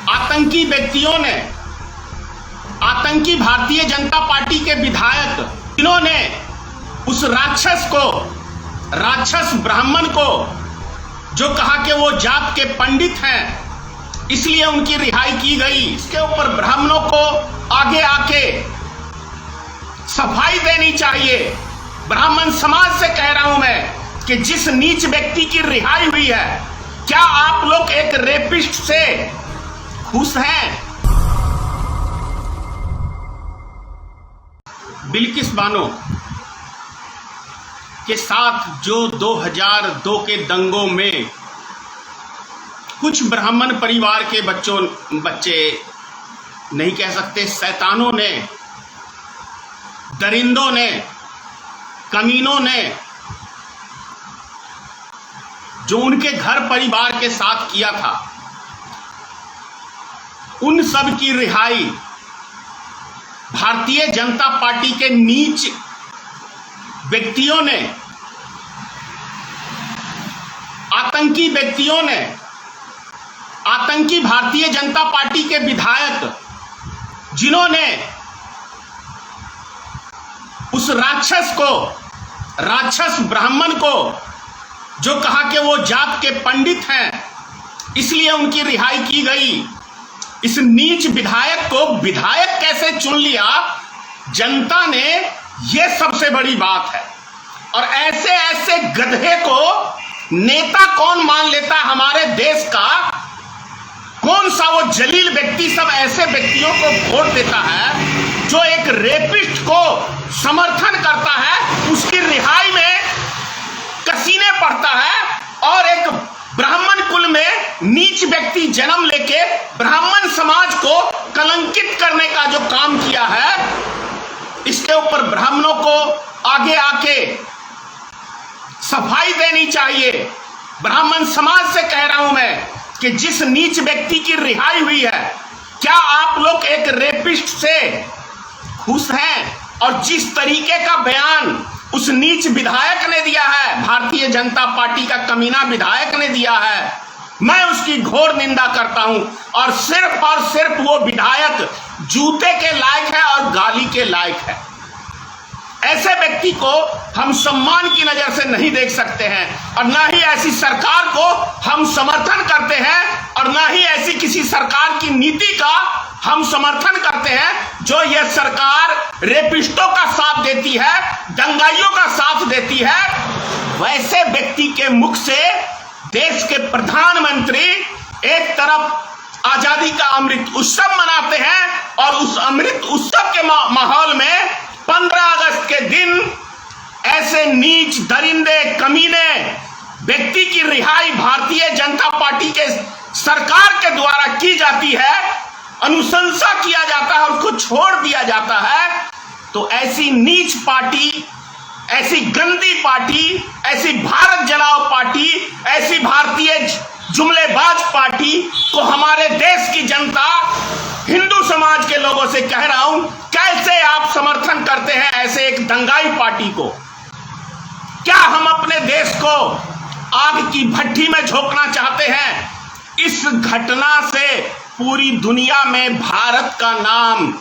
आतंकी व्यक्तियों ने, आतंकी भारतीय जनता पार्टी के विधायक, जिन्होंने उस राक्षस ब्राह्मण को जो कहा कि वो जात के पंडित हैं इसलिए उनकी रिहाई की गई, इसके ऊपर ब्राह्मणों को आगे आके सफाई देनी चाहिए। ब्राह्मण समाज से कह रहा हूं मैं कि जिस नीच व्यक्ति की रिहाई हुई है, क्या आप लोग एक रेपिस्ट से खुश हैं? बिल्किस बानो के साथ जो 2002 के दंगों में कुछ ब्राह्मण परिवार के बच्चे नहीं कह सकते, शैतानों ने, दरिंदों ने, कमीनों ने जो उनके घर परिवार के साथ किया था, उन सब की रिहाई भारतीय जनता पार्टी के नीच व्यक्तियों ने, आतंकी व्यक्तियों ने, आतंकी भारतीय जनता पार्टी के विधायक, जिन्होंने उस राक्षस ब्राह्मण को जो कहा कि वो जात के पंडित हैं इसलिए उनकी रिहाई की गई, इस नीच विधायक को विधायक कैसे चुन लिया जनता ने, यह सबसे बड़ी बात है। और ऐसे ऐसे गधे को नेता कौन मान लेता है हमारे देश का? कौन सा वो जलील व्यक्ति सब ऐसे व्यक्तियों को वोट देता है जो एक रेपिस्ट को समर्थन करता है, उसकी रिहाई में कसीने पड़ता है, और एक ब्राह्मण कुल में नीच व्यक्ति जन्म लेके ब्राह्मण समाज को कलंकित करने का जो काम किया है, इसके ऊपर ब्राह्मणों को आगे आके सफाई देनी चाहिए। ब्राह्मण समाज से कह रहा हूं मैं कि जिस नीच व्यक्ति की रिहाई हुई है, क्या आप लोग एक रेपिस्ट से खुश हैं? और जिस तरीके का बयान उस नीच विधायक ने दिया है, भारतीय जनता पार्टी का कमीना विधायक ने दिया है, मैं उसकी घोर निंदा करता हूं। और सिर्फ वो विधायक जूते के लायक है और गाली के लायक है। ऐसे व्यक्ति को हम सम्मान की नजर से नहीं देख सकते हैं, और ना ही ऐसी सरकार को हम समर्थन करते हैं, और ना ही ऐसी किसी सरकार की नीति का हम समर्थन करते हैं जो यह सरकार रेपिस्टों का साथ देती है, दंगाइयों का साथ देती है। वैसे व्यक्ति के मुख से देश के प्रधानमंत्री एक तरफ आजादी का अमृत उत्सव मनाते हैं, और उस अमृत उत्सव के माहौल में 15 अगस्त के दिन ऐसे नीच दरिंदे कमीने व्यक्ति की रिहाई भारतीय जनता पार्टी के सरकार के द्वारा की जाती है, अनुशंसा किया जाता है और उसको छोड़ दिया जाता है। तो ऐसी नीच पार्टी, ऐसी गंदी पार्टी, ऐसी भारत जलाओ पार्टी, ऐसी भारतीय जुमलेबाज पार्टी को हमारे देश की जनता, हिंदू समाज के लोगों से कह रहा हूं, कैसे आप समर्थन करते हैं ऐसे एक दंगाई पार्टी को? क्या हम अपने देश को आग की भट्टी में झोंकना चाहते हैं? इस घटना से पूरी दुनिया में भारत का नाम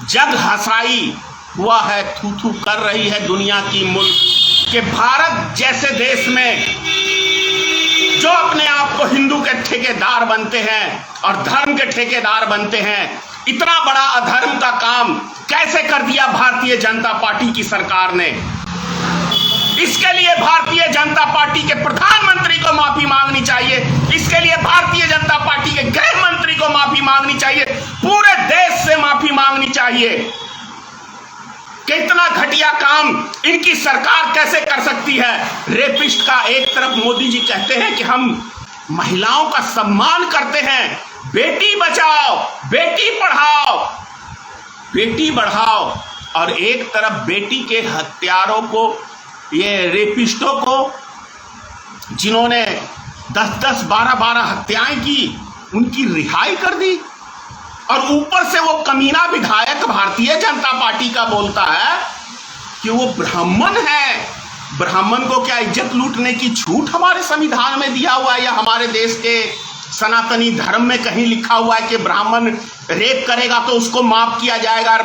जग हसाई हुआ है, थू थू कर रही है दुनिया की मुल्क कि भारत जैसे देश में जो अपने आप को हिंदू के ठेकेदार बनते हैं और धर्म के ठेकेदार बनते हैं, इतना बड़ा अधर्म का काम कैसे कर दिया भारतीय जनता पार्टी की सरकार ने। इसके लिए भारतीय जनता पार्टी के प्रधानमंत्री को माफी मांगनी चाहिए, इसके लिए भारतीय जनता पार्टी के गृह मंत्री को माफी मांगनी चाहिए, पूरे देश से माफी मांगनी चाहिए कि इतना घटिया काम इनकी सरकार कैसे कर सकती है। रेपिस्ट का एक तरफ मोदी जी कहते हैं कि हम महिलाओं का सम्मान करते हैं, बेटी बचाओ, बेटी पढ़ाओ, बेटी बढ़ाओ, और एक तरफ बेटी के हत्यारों को, ये रेपिस्टों को, जिन्होंने 10-10, 12-12 हत्याएं की, उनकी रिहाई कर दी। और ऊपर से वो कमीना विधायक भारतीय जनता पार्टी का बोलता है कि वो ब्राह्मण है। ब्राह्मण को क्या इज्जत लूटने की छूट हमारे संविधान में दिया हुआ है या हमारे देश के सनातनी धर्म में कहीं लिखा हुआ है कि ब्राह्मण रेप करेगा तो उसको माफ किया जाएगा,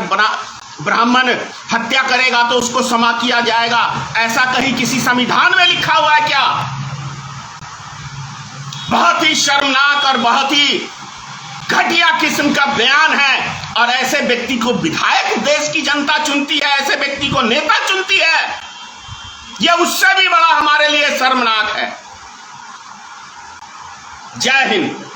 ब्राह्मण हत्या करेगा तो उसको क्षमा किया जाएगा? ऐसा कहीं किसी संविधान में लिखा हुआ है क्या? बहुत ही शर्मनाक और बहुत ही घटिया किस्म का बयान है। और ऐसे व्यक्ति को विधायक देश की जनता चुनती है, ऐसे व्यक्ति को नेता चुनती है। यह उससे भी बड़ा हमारे लिए शर्मनाक है। जय हिंद।